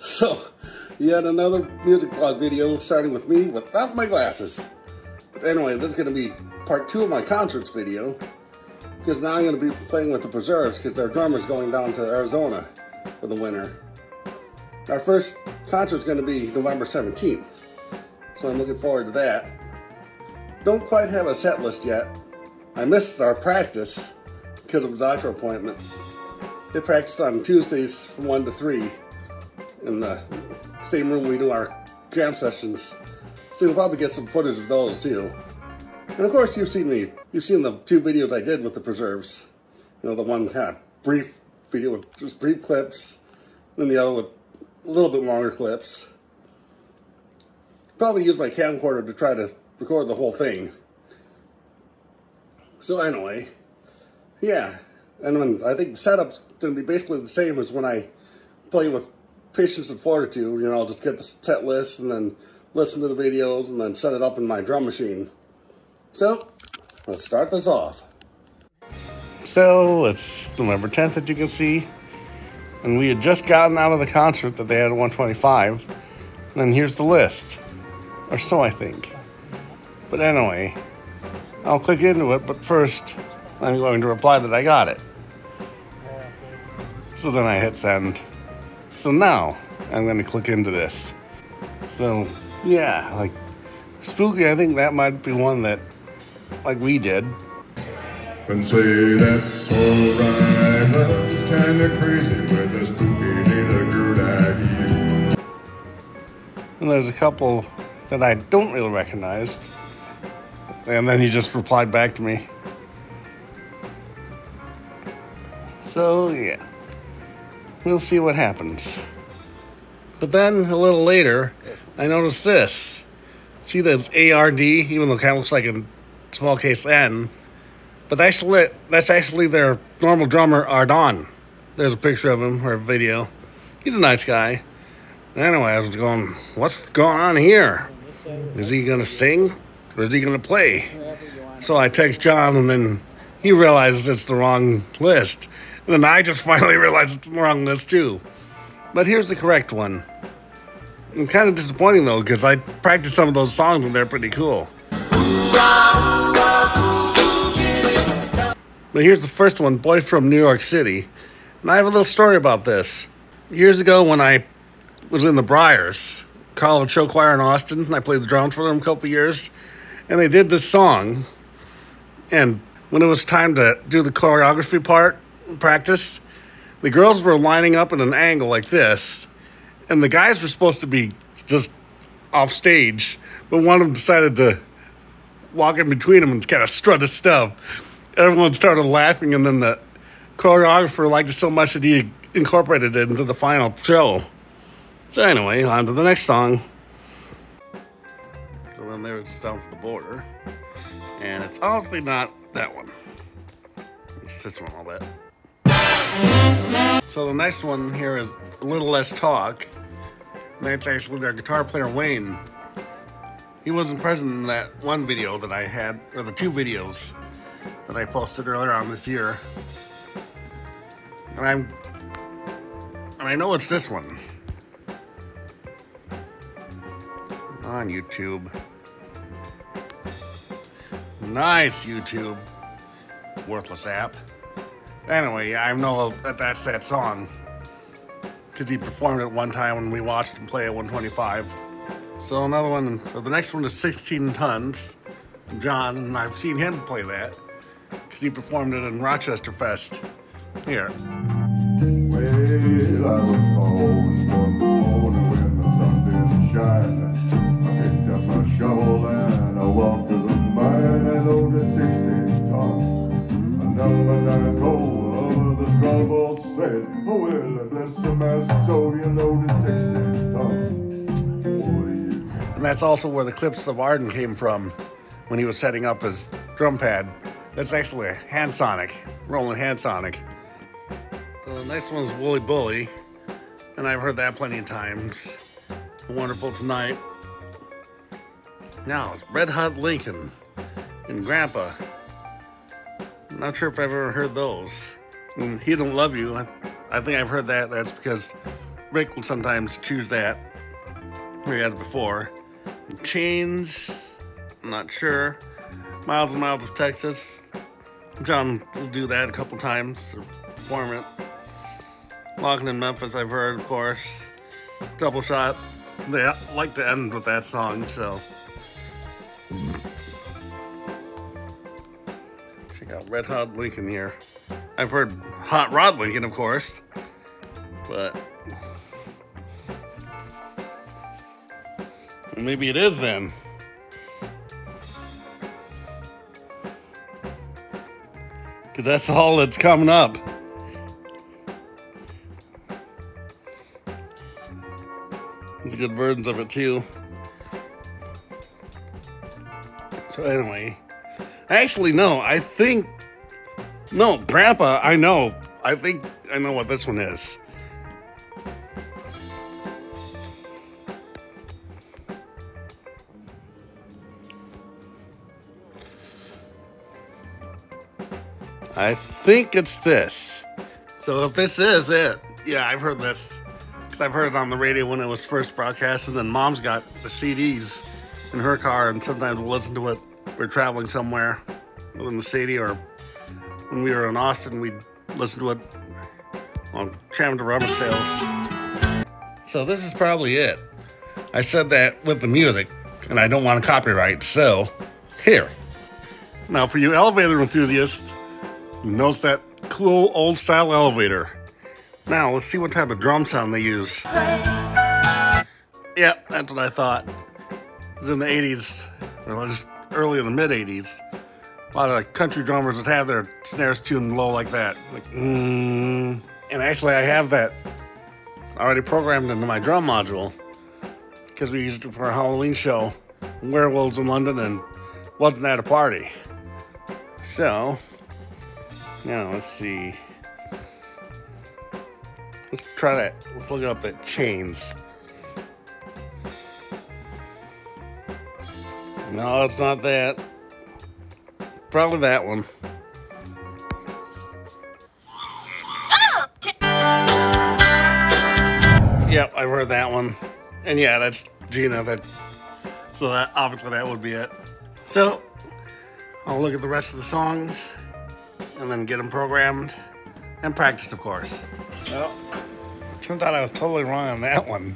So, yet another music vlog video starting with me without my glasses. But anyway, this is going to be part 2 of my concerts video, because now I'm going to be playing with the Preserves because their drummer's going down to Arizona for the winter. Our first concert's going to be November 17th, so I'm looking forward to that. Don't quite have a set list yet. I missed our practice because of a doctor appointment. They practice on Tuesdays from 1 to 3 in the same room we do our jam sessions. So you'll probably get some footage of those too. And of course you've seen the 2 videos I did with the Preserves. You know, the one kind of brief video with just brief clips, and the other with a little bit longer clips. Probably use my camcorder to try to record the whole thing. So anyway, yeah. And then I think the setup's going to be basically the same as when I play with Patience and Fortitude. You know, I'll just get the set list and then listen to the videos and then set it up in my drum machine. So, let's start this off. So, it's November 10th, as you can see. And we had just gotten out of the concert that they had at 125. And then here's the list. Or so I think. But anyway, I'll click into it, but first I'm going to reply that I got it. So then I hit send. So now I'm going to click into this. So yeah, like Spooky, I think that might be one that like we did. And say that's alright, love's kinda crazy with a spooky little girl like you. And there's a couple that I don't really recognize. And then he just replied back to me. So yeah, we'll see what happens. But then a little later, I noticed this. See that's ARD, even though it kind of looks like a small case N. But that's actually their normal drummer, Ardon. There's a picture of him, or a video. He's a nice guy. Anyway, I was going, what's going on here? Is he going to sing, or is he going to play? So I text John, and then he realizes it's the wrong list. And then I just finally realized it's the wrong list, too. But here's the correct one. It's kind of disappointing, though, because I practiced some of those songs, and they're pretty cool. But here's the first one, Boy from New York City. And I have a little story about this. Years ago when I was in the Briars, college show choir in Austin, and I played the drums for them a couple years, and they did this song. And when it was time to do the choreography part, practice, the girls were lining up in an angle like this, and the guys were supposed to be just off stage, but one of them decided to walk in between them and kind of strut his stuff. Everyone started laughing, and then the choreographer liked it so much that he incorporated it into the final show. So anyway, on to the next song. So then there's South of the Border. And it's honestly not that one. It's this one, I'll bet. So the next one here is A Little Less Talk. And that's actually their guitar player, Wayne. He wasn't present in that one video that I had, or the 2 videos that I posted earlier on this year. And I know it's this one. On YouTube. Nice, YouTube. Worthless app. Anyway, I know that that's that song, because he performed it one time when we watched him play at 125. So another one, so the next one is 16 Tons. John, and I've seen him play that, because he performed it in Rochester Fest. Here. Well, I was born one morning when the sun didn't shine. I picked up my shovel and I walked to the mine and loaded 16 tons. A number 9 coal over the strong boss said, oh well, bless my soul, you loaded 16 tons. And that's also where the clips of Arden came from when he was setting up his drum pad. That's actually a hand sonic, Roland hand sonic. So the next one's Wooly Bully, and I've heard that plenty of times. Wonderful Tonight. Now it's Red Hot Lincoln and Grandpa. I'm not sure if I've ever heard those. And He Don't Love You, I think I've heard that. That's because Rick will sometimes choose that. We had it before. Chains, I'm not sure. Miles and Miles of Texas. John will do that a couple times or perform it. Locking in Memphis, I've heard, of course. Double Shot. They like to end with that song, so. Check out Red Hot Lincoln here. I've heard Hot Rod Lincoln, of course, but maybe it is then. Because that's all that's coming up. There's good versions of it too. So anyway, actually no, Grandpa, I think I know what this one is. I think it's this. So if this is it, yeah, I've heard this. Because I've heard it on the radio when it was first broadcast, and then Mom's got the CDs in her car, and sometimes we'll listen to it. We're traveling somewhere in the city, or when we were in Austin, we'd listen to it on Chatham Rummage Sales. So this is probably it. I said that with the music, and I don't want to copyright, so here. Now for you elevator enthusiasts, notice that cool old style elevator. Now let's see what type of drum sound they use. Yeah, that's what I thought. It was in the 80s, or just early in the mid 80s. A lot of country drummers would have their snares tuned low like that. Like, And actually I have that already programmed into my drum module, because we used it for a Halloween show, Werewolves in London, and Wasn't That a Party? So, now let's see. Let's try that. Let's look up that Chains. No, it's not that. Probably that one. Yep, I've heard that one. And yeah, that's Gina. So that obviously that would be it. So I'll look at the rest of the songs and then get them programmed and practice, of course. Well, turns out I was totally wrong on that one.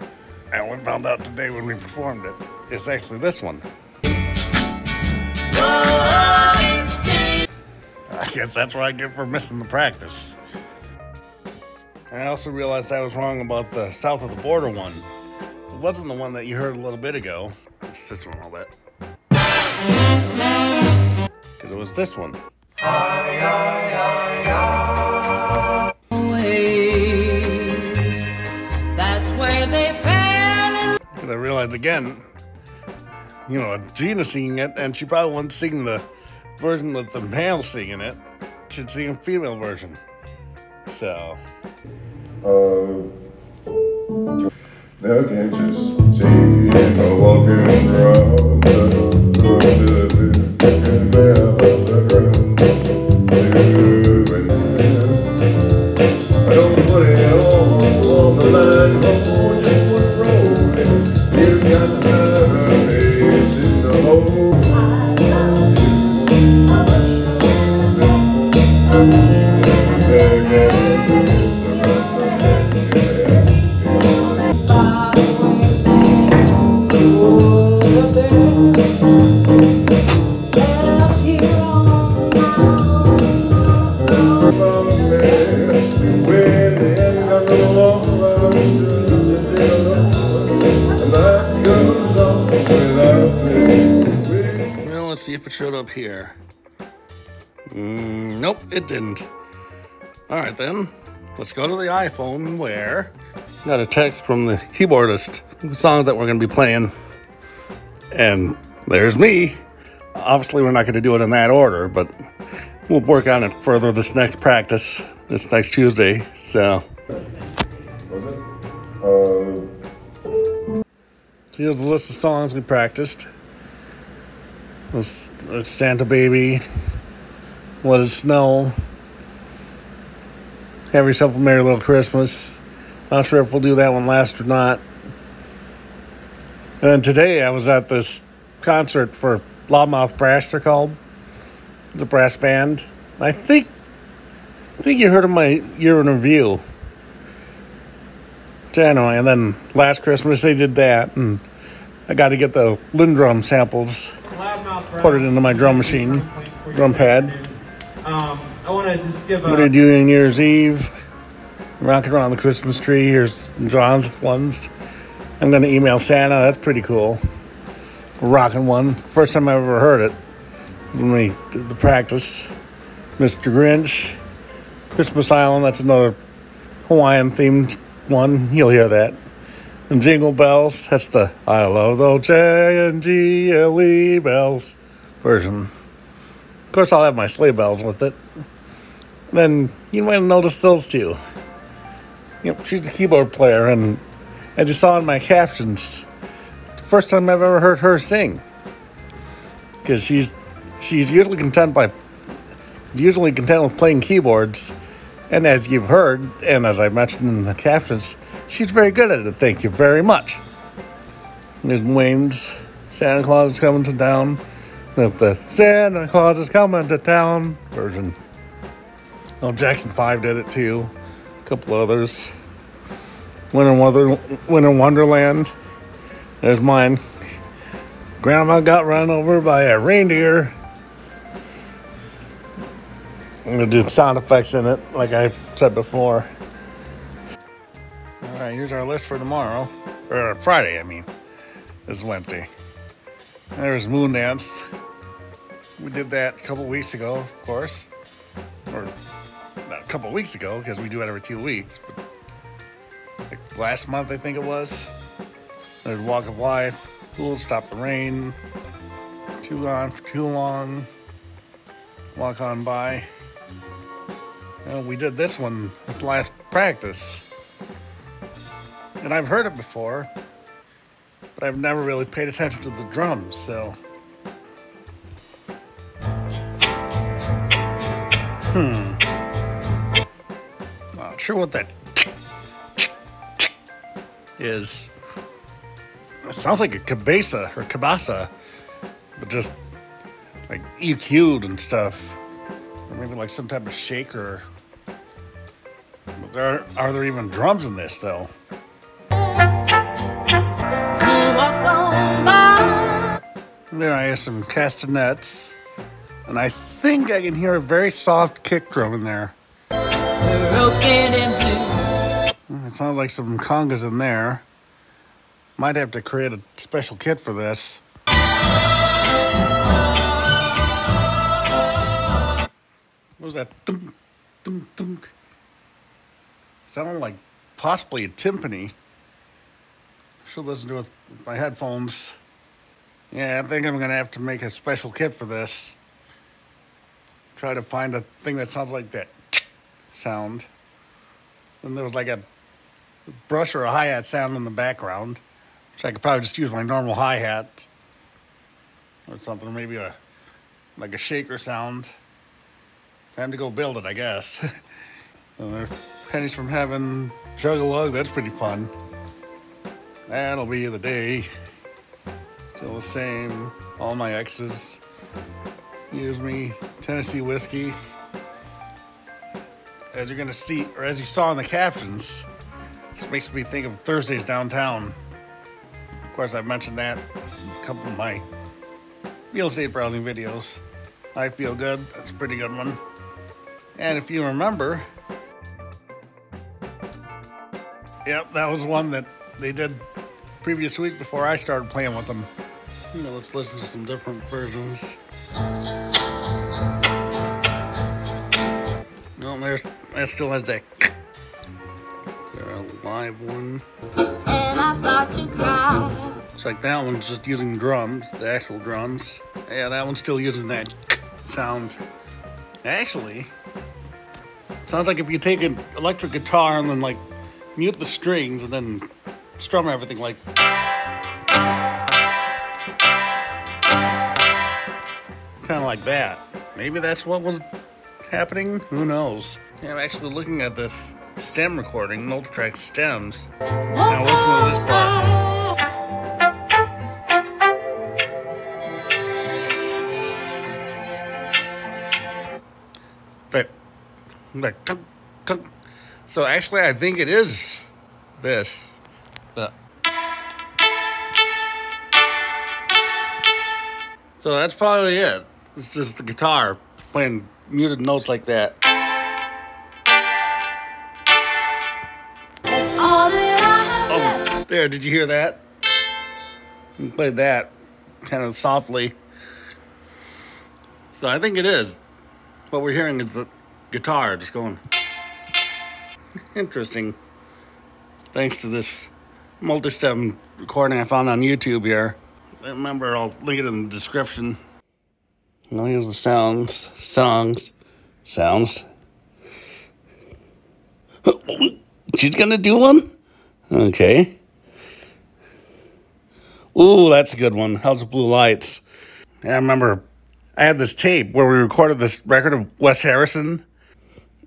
I only found out today when we performed it. It's actually this one. I guess that's what I get for missing the practice. I also realized I was wrong about the south of the border one. It wasn't the one that you heard a little bit ago. It's this one, I'll bet. Because it was this one. That's where they fell. And I realized again, you know, Gina singing it, and she probably wasn't singing the version with the male singing it. She'd sing a female version. So. Now can't you see her walking around the ground? I don't put it on the line, just put it rolling. You got to have a face in the hole. Well, let's see if it showed up here. Nope, it didn't. Alright then, let's go to the iPhone where got a text from the keyboardist, the songs that we're going to be playing. And there's me. Obviously, we're not going to do it in that order, but we'll work on it further this next practice, this next Tuesday. So, Was it? here's a list of songs we practiced. It's Santa Baby, Let It Snow, Have Yourself a Merry Little Christmas, Not sure if we'll do that one last or not. And then today I was at this concert for Loudmouth Brass, they're called. The brass band. I think you heard of my year in review. So anyway, and then last Christmas they did that, and I got to get the Lindrum samples put it into my drum machine, drum pad. I want to just give What are you doing New Year's Eve? Rocking around the Christmas tree. Here's John's ones. I'm going to email Santa. That's pretty cool. Rocking one. First time I ever heard it when we did the practice. Mr. Grinch. Christmas Island. That's another Hawaiian themed one. You'll hear that. And Jingle Bells. That's the I love those J-N-G-L-E bells version. Of course, I'll have my sleigh bells with it. Then you might have noticed those too. Yep, she's a keyboard player, and as you saw in my captions, the first time I've ever heard her sing. Because she's usually content with playing keyboards, and as you've heard, and as I mentioned in the captions, she's very good at it. Thank you very much. There's Wayne's Santa Claus is coming to town. That's the Santa Claus is coming to town version. Oh, Jackson 5 did it too. A couple others. Winter Wonderland. There's mine. Grandma got run over by a reindeer. I'm going to do sound effects in it, like I said before. Alright, here's our list for tomorrow. Or Friday, I mean. This is Wednesday. There's Moon Dance. We did that a couple weeks ago, of course. Or not a couple weeks ago, because we do it every 2 weeks. But like last month, I think it was. There's Walk of Life. Cool, Stop the Rain. Too Gone for Too Long. Walk On By. Well, we did this one with the last practice. And I've heard it before, but I've never really paid attention to the drums, so. Not sure what that is. It sounds like a cabeza or cabasa, but just like EQ'd and stuff. Or maybe like some type of shaker. But are there even drums in this though? There I have some castanets, and I think I can hear a very soft kick drum in there. It sounds like some congas in there. Might have to create a special kit for this. What was that? Dunk, dunk, dunk. Sounded like possibly a timpani. Should listen to it with my headphones. Yeah, I think I'm gonna have to make a special kit for this. Try to find a thing that sounds like that sound. And there was like a brush or a hi-hat sound in the background. So I could probably just use my normal hi-hat. Or something, maybe like a shaker sound. Time to go build it, I guess. And there's Pennies from Heaven, Jug-a-Lug, that's pretty fun. That'll be the day. Still the same. All my exes. Use Me, Tennessee Whiskey. As you're gonna see, or as you saw in the captions, this makes me think of Thursdays Downtown. Of course, I've mentioned that in a couple of my real estate browsing videos. I Feel Good, that's a pretty good one. And if you remember, yep, that was one that they did previous week before I started playing with them. You know, let's listen to some different versions. No, that still has that. There a live one. And I start to cry. It's like that one's just using drums, the actual drums. Yeah, that one's still using that sound. Actually, it sounds like if you take an electric guitar and then like mute the strings and then strum everything like. Kind of like that. Maybe that's what was happening. Who knows? Yeah, I'm actually looking at this stem recording, multi-track stems. Now listen to this part. Like, tunk, tunk. So actually, I think it is this. So that's probably it. It's just the guitar playing muted notes like that. Oh, there, did you hear that? We played that kind of softly. So I think it is. What we're hearing is the guitar just going. Interesting. Thanks to this multi-stem recording I found on YouTube here. Remember, I'll link it in the description. Now here's the sounds. She's gonna do one? Okay. Ooh, that's a good one. House of Blue Lights. Yeah, I remember I had this tape where we recorded this record of Wes Harrison.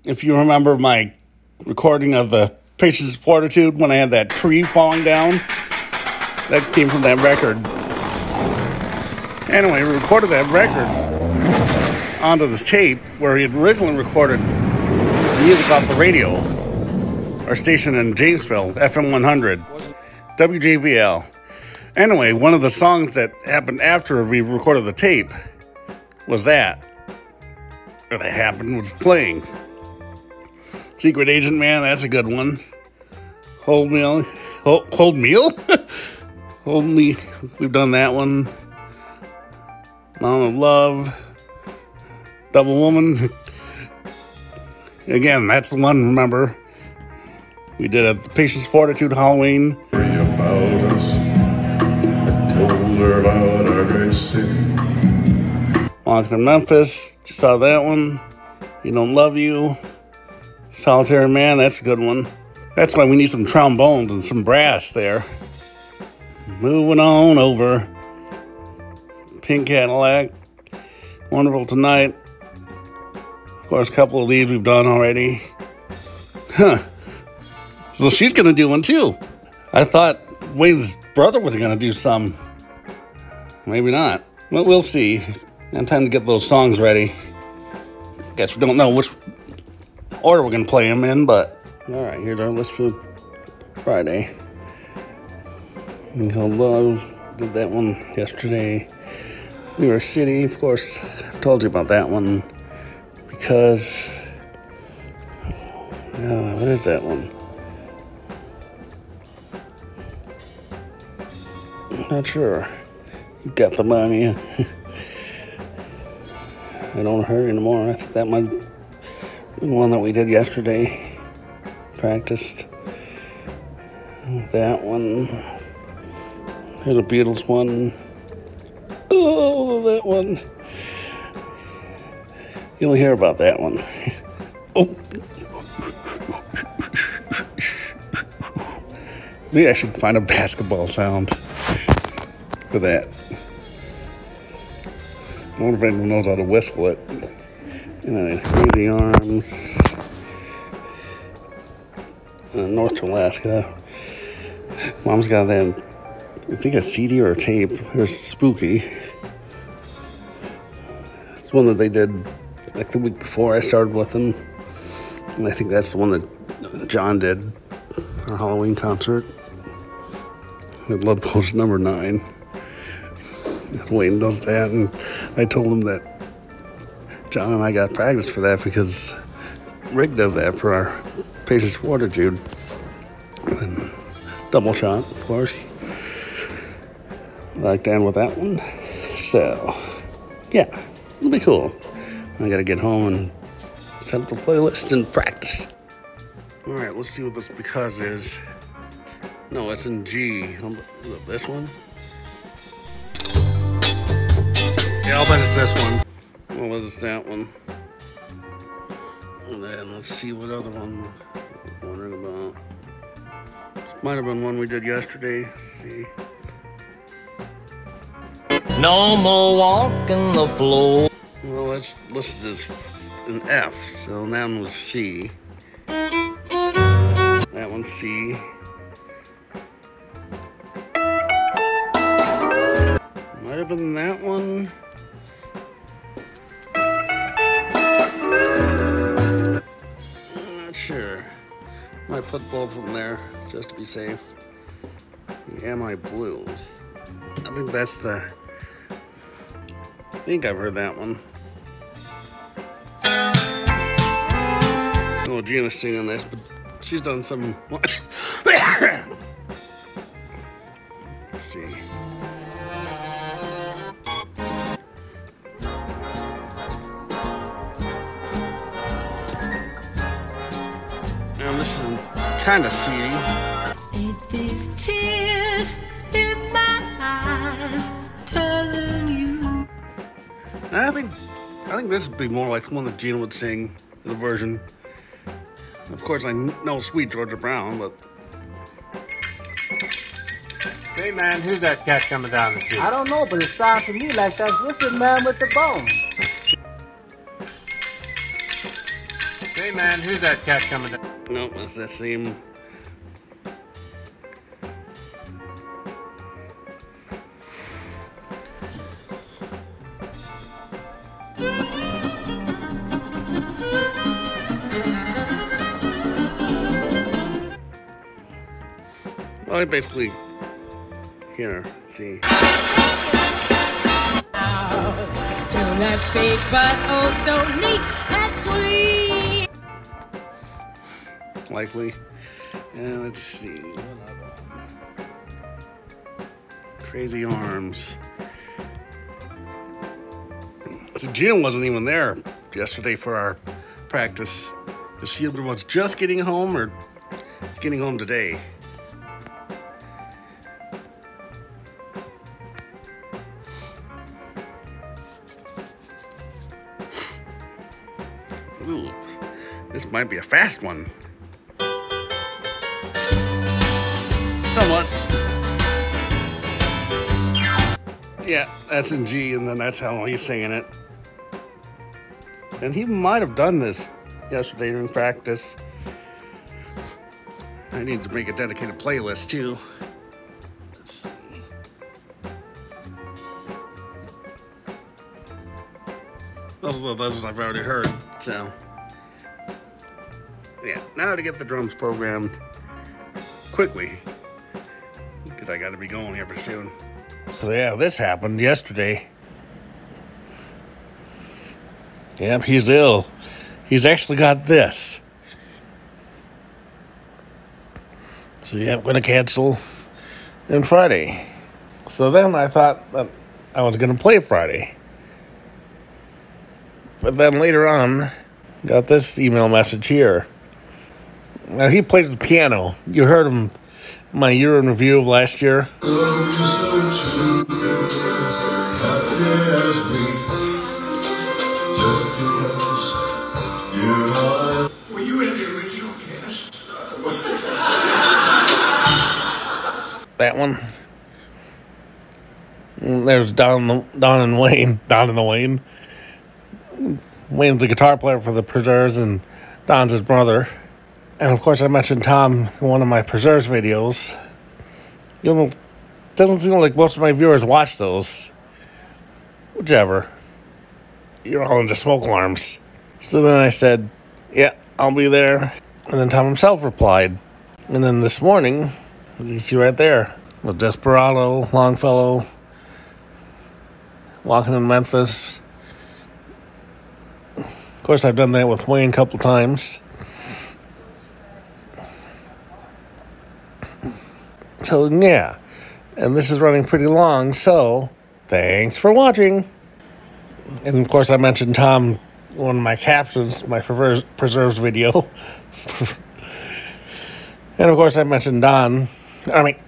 If you remember my recording of the Patience and Fortitude when I had that tree falling down, that came from that record. Anyway, we recorded that record onto this tape where he had originally recorded music off the radio. Our station in Janesville, FM 100, WJVL. Anyway, one of the songs that happened after we recorded the tape was that. Or that happened, was playing. Secret Agent Man, that's a good one. Hold Meal. Hold Meal? Hold Me. We've done that one. Mountain of Love. Double Woman. Again, that's the one, remember. We did a Patience Fortitude Halloween. About us. I told her about our great sin. Walking to Memphis. Just saw that one. You Don't Love You. Solitary Man, that's a good one. That's why we need some trombones and some brass there. Moving on over. Pink Cadillac. Wonderful Tonight. Of course, a couple of these we've done already. Huh. So she's going to do one too. I thought Wayne's brother was going to do some. Maybe not. But we'll see. And time to get those songs ready. Guess we don't know which order we're going to play them in, but alright, here's our list for Friday. Love, did that one yesterday. New York City, of course, I've told you about that one because, what is that one? Not sure. You got the money. I don't hurry anymore. I think that might be the one that we did yesterday. Practiced. That one. Here's a Beatles one. Oh, that one. You'll hear about that one. Oh. Maybe I should find a basketball sound for that. I wonder if anyone knows how to whistle it. Crazy Arms. North to Alaska. Mom's got that, I think a CD or a tape. There's Spooky. It's one that they did like the week before I started with them. And I think that's the one that John did, our Halloween concert. Blood Potion number 9. Wayne does that, and I told him that John and I got practice for that because Rick does that for our Patience Fortitude. And Double Shot, of course. I like to end with that one. So, yeah, it'll be cool. I gotta get home and set up the playlist and practice. Alright, let's see what this because is. No, it's in G. This one? Yeah, I'll bet it's this one. Well, was it that one? And then let's see what other one I'm wondering about. This might have been one we did yesterday. Let's see. No more walking the floor. Well, that's listed as an F, so that one was C. one's C. Might have been that one. I'm not sure. Might put both of them there just to be safe. Yeah, my blues. I think that's the. I think I've heard that one. Oh, Gina's singing this, but she's done some. Let's see. Now this is kind of seedy. Ain't these tears in my eyes telling you? I think this would be more like the one that Gina would sing in the version. Of course, I know Sweet Georgia Brown, but Hey man, who's that cat coming down the street? I don't know, but it sounds to me like that's Wicked Man with the bone. Hey man, who's that cat coming down? no, it's the same. Well, I basically, here, let's see. Still not fake, but oh so neat and sweet. Likely. And let's see. What other one? Crazy Arms. So Gina wasn't even there yesterday for our practice. She either was just getting home or getting home today. Ooh, this might be a fast one. Somewhat. Yeah, that's in G, and then that's how he's singing it. And he might have done this yesterday in practice. I need to make a dedicated playlist too. Let's see. Those I've already heard, so. Yeah, now to get the drums programmed quickly, because I got to be going here pretty soon. So yeah, this happened yesterday. Yep, he's ill. He's actually got this. So yeah, I'm going to cancel on Friday. So then I thought that I was going to play Friday. But then later on, got this email message here. Now, he plays the piano. You heard him in my year in review of last year. Were you in the original cast? That one. And there's Don and Wayne. Don and the Wayne. Wayne's the guitar player for the Preserves, and Don's his brother. And of course, I mentioned Tom in one of my Preserves videos. You know, doesn't seem like most of my viewers watch those. Whichever. You're all into smoke alarms. So then I said, yeah, I'll be there. And then Tom himself replied. And then this morning, as you can see right there, with Desperado, Longfellow, Walking in Memphis. Of course, I've done that with Wayne a couple times. So, yeah. And this is running pretty long, so thanks for watching. And, of course, I mentioned Tom in one of my captions, my Preserves video. And, of course, I mentioned Don.